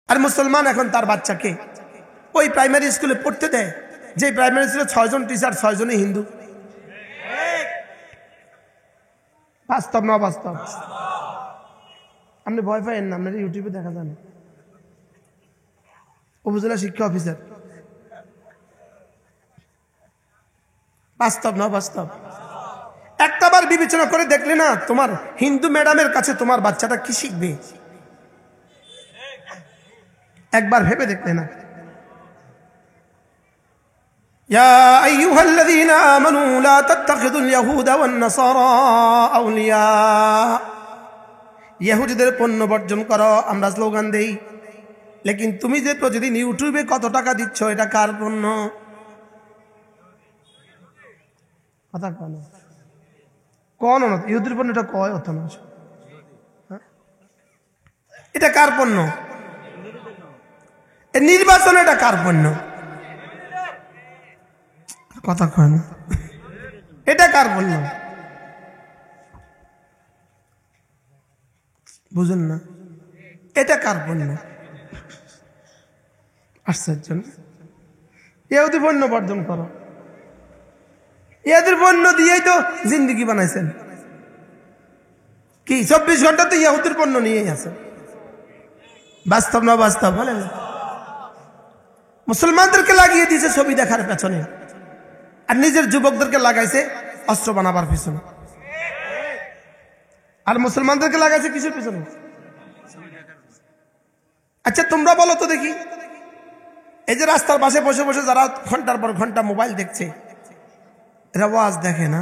আর মুসলমান এখন তার বাচ্চাকে ওই প্রাইমারি স্কুলে পড়তে দেয় যে প্রাইমারি স্কুলে 6 জন টিচার 6 জনই হিন্দু। বাস্তব না বাস্তব? আপনি ভয় পাইেন না, আপনার ইউটিউবে দেখা যান উপজেলা শিক্ষা অফিসার। বাস্তব না বাস্তব? একটাবার বিবেচনা করে দেখলে না তোমার হিন্দু ম্যাডামের কাছে তোমার বাচ্চাটা কি শিখবে? একবার ভেবে দেখলে না? ইয়া আইয়ুহাল্লাযীনা আমানু লা তাত্তাখিযুল ইয়াহুদা ওয়ান নাসারা আউলিয়া। ইহুদিদের পণ্য বর্জন করো আমরা স্লোগান দেই, লেকিন তুমি যে প্রতিদিন ইউটিউবে কত টাকা দিচ্ছ এটা কার পণ্য? কথা কোন কোন না ইহুদির পণ্য, এটা কয় অত না, এটা কার পণ্য? নির্বাচন এটা কার পণ্য? কথা কয় না, এটা কার পণ্য? বুঝেন না? এটা কার পণ্য? আশ্চর্য না? ইহুদি পণ্য বর্জন করো। ইহুদির পণ্য দিয়েই তো জিন্দেগি বানাইছেন। কি 24 ঘন্টা তো ইহুদির পণ্য নিয়েই আছে। বাস্তব না বাস্তব বলেন? মুসলমানদেরকে লাগিয়ে দিয়েছে ছবি দেখার পেছনে, আর নিজের যুবকদেরকে লাগাইছে অস্ত্র বানাবার পিছনে। আর মুসলমানদেরকে লাগাইছে কিসের পিছনে? আচ্ছা তোমরা বলো তো দেখি, এই যে রাস্তার পাশে বসে বসে যারা ঘন্টার পর ঘন্টা মোবাইল দেখছে, এরা ওয়াজ দেখে না?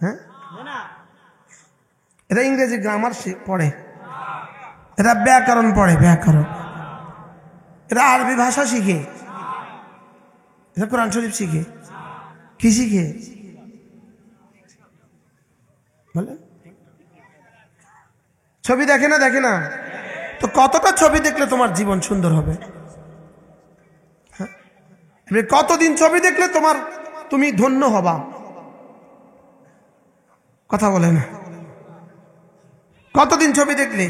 হ্যাঁ, এরা ইংরেজি গ্রামার পড়ে, এরা ব্যাকরণ পড়ে, ব্যাকরণ, এরা আরবি ভাষা শিখে, এরা কোরআন শরীফ শিখে। কি শিখে বলে? ছবি দেখে না? দেখে না তো কতটা ছবি দেখলে তোমার জীবন সুন্দর হবে? কতদিন ছবি দেখলে তুমি ধন্য হবা? কথা বলে না? কতদিন ছবি দেখলে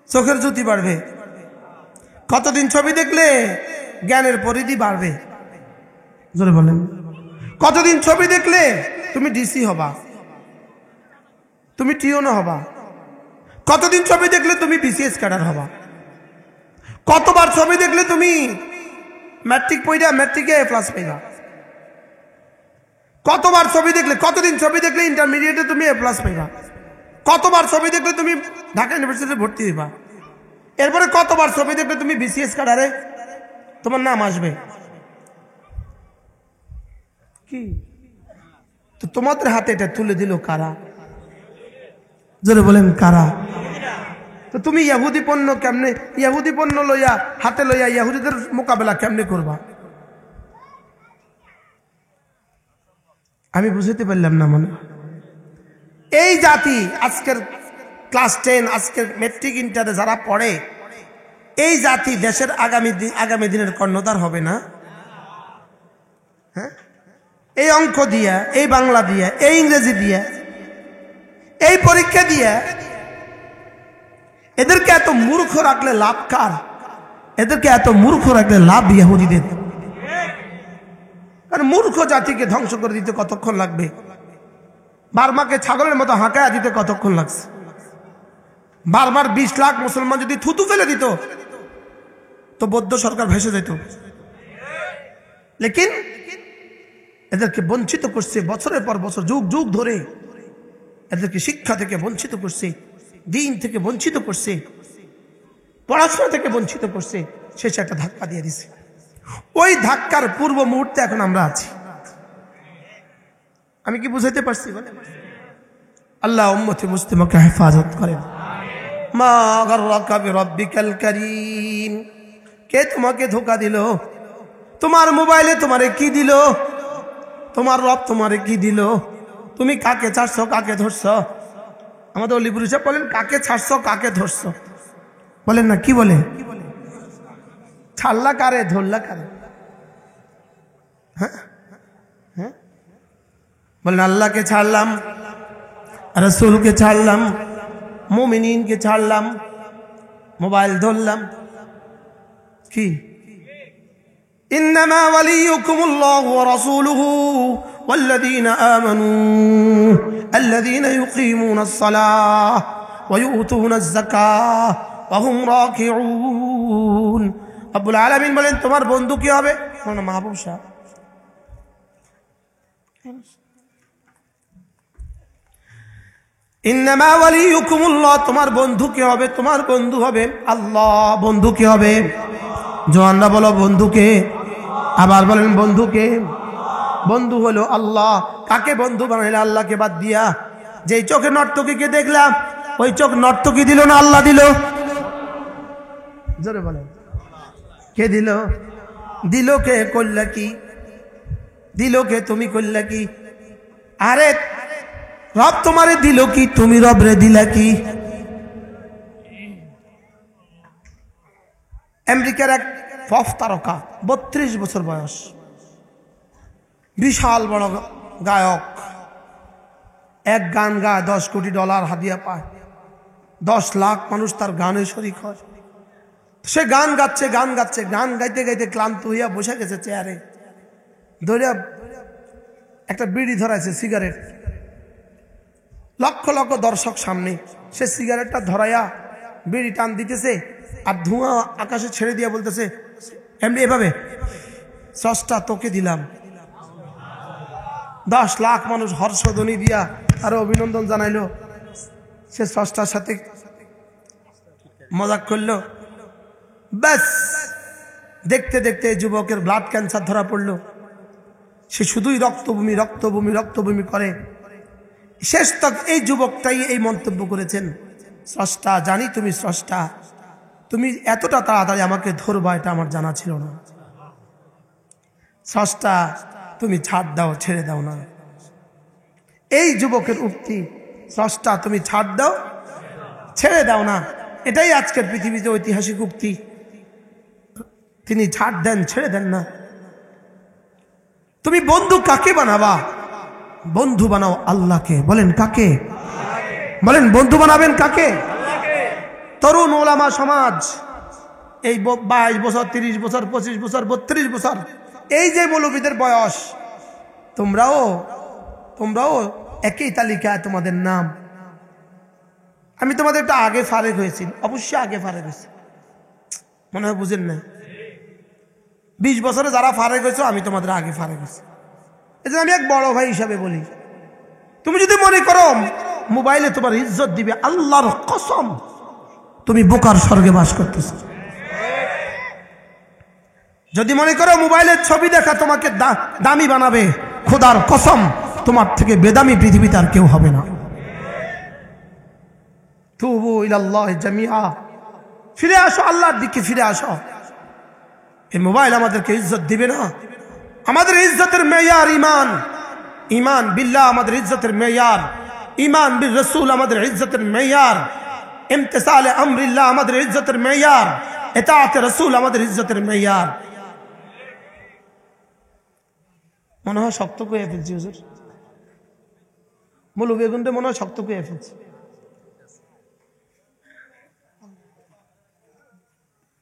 চোখের জ্যোতি বাড়বে? কতদিন ছবি দেখলে জ্ঞানের পরিধি বাড়বে? জোরে বলেন। কতদিন ছবি দেখলে তুমি ডিসি হবা, তুমি টিওনো হবা? কতদিন ছবি দেখলে তুমি বিসিএস ক্যাডার হবা? কতবার ছবি দেখলে তুমি ম্যাট্রিক পড়া ম্যাট্রিকে এ প্লাস পাইবা? কতবার ছবি দেখলে, কতদিন ছবি দেখলে ইন্টারমিডিয়েটে তুমি এ প্লাস পাইবা? কতবার ছবি দেখলে তুমি ঢাকা ইউনিভার্সিটিতে ভর্তি হইবা? এরপরে কতবার ছবি দেখলে তুমি বিসিএস ক্যাডারে তোমার নাম আসবে? কি তো তোমাদের হাতে এটা তুলে দিল কারা? জোরে বলেন কারা? তো তুমি ইহুদি পণ্য কেমনে, ইহুদি পণ্য লইয়া হাতে লইয়া ইহুদিদের মোকাবেলা কেমনে করবা? আমি বুঝতে পারলাম না। মনে এই জাতি আজকের ক্লাস 10 আজকের মেট্রিক ইন্টারে যারা পড়ে, এই জাতি দেশের আগামী দিনের কর্ণধার হবে না? হ্যাঁ, এই অঙ্ক দিয়া, এই বাংলা দিয়া, এই ইংরেজি দিয়া, এই পরীক্ষা দিয়া এদেরকে এত মূর্খ রাখলে লাভ কার? এদেরকে এত মূর্খ রাখলে লাভ ইহুদিদের। কারণ মূর্খ জাতিকে ধ্বংস করে দিতে কতক্ষণ লাগবে? বার্মাকে ছাগলের মতো হাঁকায়া দিতে কতক্ষণ লাগছে? বারবার 20 লাখ মুসলমান যদি থুতু ফেলে দিত তো বৌদ্ধ সরকার ভেসে যেত। লেকিন এদেরকে বঞ্চিত করছে বছরের পর বছর, যুগ যুগ ধরে এদেরকে শিক্ষা থেকে বঞ্চিত করছে, দিন থেকে বঞ্চিত করছে, পড়াশোনা থেকে বঞ্চিত করছে, শেষে একটা ধাক্কা দিয়ে দিছে। ওই ধাক্কার পূর্ব মুহূর্তে এখন আমরা আছি। আমি কি বুঝাইতে পারছি? আল্লাহ উম্মতে মুসলিমাকে হেফাজত করেন। মা গাররাকা বিরাব্বিকাল কারীম। কে তোমাকে ধোঁকা দিল? তোমার মোবাইলে তোমারে কি দিল? তোমার রব তোমারে কি দিল? তুমি কাকে ছাড়ছো, কাকে ধরছো? আমাদের অলিপুর সাহেব বলেন, কাকে ছাড়ছো, কাকে ধরছো? বলেন না, কি বলে? ছাড়লা কারে, ধরলা কারে? হ্যাঁ হ্যাঁ বলেন, আল্লাহকে ছাড়লাম, রাসূলকে ছাড়লাম, মুমিনিনকে ছাড়লাম, মোবাইল ধরলাম কি ইন্নামা ওয়ালিয়ুকুমুল্লাহু ওয়া রাসূলুহু ওয়াল্লাযীনা আমানু আল্লাযীনা ইউকীমুনাস সালাহ ওয়া ইউতুনাজ যাকাহ ওয়া হুম রাকিউন। রব্বুল আলামিন বলেন তোমার বন্ধু কি হবে? মাহবুব সাহেব, ইন্নামা ওয়ালিয়ুকুমুল্লাহ, তোমার বন্ধু কি হবে? তোমার বন্ধু হবে আল্লাহ। বন্ধু কি হবে? জওয়ানরা বলো বন্ধুকে, আবার বলেন বন্ধুকে। বন্ধু হলো আল্লাহ। কাকে বন্ধু বানাইলে? আল্লাহকে বাদ দিয়া। যেই চোখে নর্তকীকে দেখলাম, ওই চোখ নর্তকী দিল না আল্লাহ দিল? জোরে বলেন কে দিল? দিল কে? করলা কি? দিল কে? তুমি করলা কি? আরে রব তোমারে দিল কি? তুমি রবরে দিলা কি? আমেরিকার এক পপ তারকা, 32 বছর বয়স, বিশাল বড় গায়ক, এক গান গায় $10 কোটি হাদিয়া পায়, 10 লাখ মানুষ তার গানে শরীক হয়। সে গান গাচ্ছে গান গাচ্ছে, গান গাইতে গাইতে ক্লান্ত হইয়া বসে গেছে চেয়ারে, ধরিয়া একটা বিড়ি ধরাইছে, সিগারেট। লক্ষ লক্ষ দর্শক সামনে, সে সিগারেটটা ধরাইয়া বিড়ি টান দিতেছে আর ধোঁয়া আকাশে ছেড়ে দিয়া বলতেছে এমনি এভাবে, সস্তা তোকে দিলাম। 10 লাখ মানুষ হর্ষধ্বনি দিয়া আরো অভিনন্দন জানাইলো। সে সস্তার সাথে মজাক করলো। ব্যাস, দেখতে দেখতে যুবকের ব্লাড ক্যান্সার ধরা পড়লো। সে শুধুই রক্তভূমি রক্তভূমি রক্তভূমি করে। শেষ তক এই যুবকটাই এই মন্তব্য করেছেন, স্রষ্টা, জানি তুমি স্রষ্টা, তুমি এতটা তাড়াতাড়ি আমাকে ধরবা এটা আমার জানা ছিল না। স্রষ্টা, তুমি ছাড় দাও, ছেড়ে দাও না। এই যুবকের উক্তি, স্রষ্টা তুমি ছাড় দাও, ছেড়ে দাও না, এটাই আজকের পৃথিবীতে ঐতিহাসিক উক্তি। তিনি ছাড় দেন, ছেড়ে দেন না। তুমি বন্ধু কাকে বানাবা? বন্ধু বানাও আল্লাহকে। বলেন কাকে? বলেন বন্ধু বানাবেন কাকে? তরুণ ওলামা সমাজ, এই 22 বছর, 30 বছর, 25 বছর, 32 বছর, এই যে মৌলবীদের বয়স, তোমরাও একই তালিকায়, তোমাদের নাম। আমি তোমাদের একটা আগে ফারেক হয়েছি, অবশ্যই আগে ফারেক হয়েছি, মনে হয় বুঝেন না। 20 বছরে যারা ফারেক হয়েছে, আমি তোমাদের আগে ফারেক হয়েছি। এই জন্য আমি এক বড় ভাই হিসাবে বলি, তুমি যদি মনে করো মোবাইলে তোমার ইজ্জত দিবে, আল্লাহর কসম তুমি বোকার স্বর্গে বাস করতেছ। যদি মনে করো মোবাইলের ছবি দেখা তোমাকে দামি বানাবে, খোদার কসম তোমার থেকে বেদামি পৃথিবীতে আর কেউ হবে না। তুবু ইলাল্লাহি জামিআ, ফিরে আসো আল্লাহর দিকে, ফিরে আসো। এই মোবাইল আমাদেরকে ইজ্জত দিবে না। আমাদের ইজ্জতের মেয়ার ইমান, ইমান বিল্লাহ আমাদের ইজ্জতের মেয়ার, ইমান বিল রাসূল আমাদের ইজ্জতের মেয়ার, ইমতিসালে আমরিল্লাহ আমাদের ইজ্জতের মেয়ার, ইতাআতে রাসূল আমাদের ইজ্জতের মেয়ার। মনে হয় শক্ত করে ফেলছি হুজুর, বলো বেগুনটা মনে হয় শক্ত করে ফেলছি।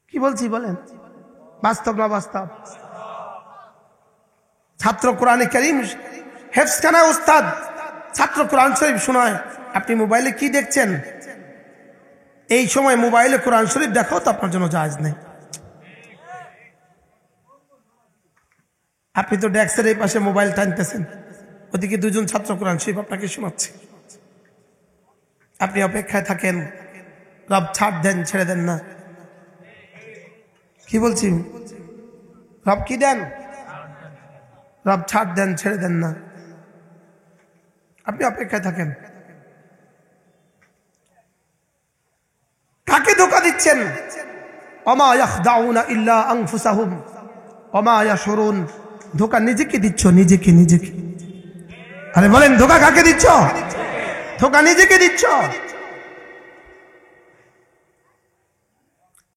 কি বলছি বলেন? বাস্তব না বাস্তব? ছাত্র কোরআনে কারীম হেফজখানা উস্তাদ ছাত্র কোরআন শরীফ শোনায়, আপনি মোবাইলে কি দেখছেন? এই সময় মোবাইলে কোরআন শরীফ দেখাও তো আপনার জন্য জায়েজ নেই। আপনি তো ডেস্কের এই পাশে মোবাইল টানতেছেন, ওদিকে 2 জন ছাত্র কোরআন শরীফ আপনাকে শোনাচ্ছে, আপনি অপেক্ষায় থাকেন। রব ছাড় দেন, ছেড়ে দেন না। কি বলছি? রব কি দেন? রব ছাড় দেন, ছেড়ে দেন না। আপনি অপেক্ষায় থাকেন। কাকে ধোঁকা দিচ্ছেন? ওমা ইয়াখদাউনা ইল্লা আনফুসাহুম ওমা ইয়াশউরুন। ধোঁকা নিজেকে দিচ্ছ, নিজেকে নিজেকে। আরে বলেন ধোঁকা কাকে দিচ্ছ? ধোঁকা নিজেকে দিচ্ছ।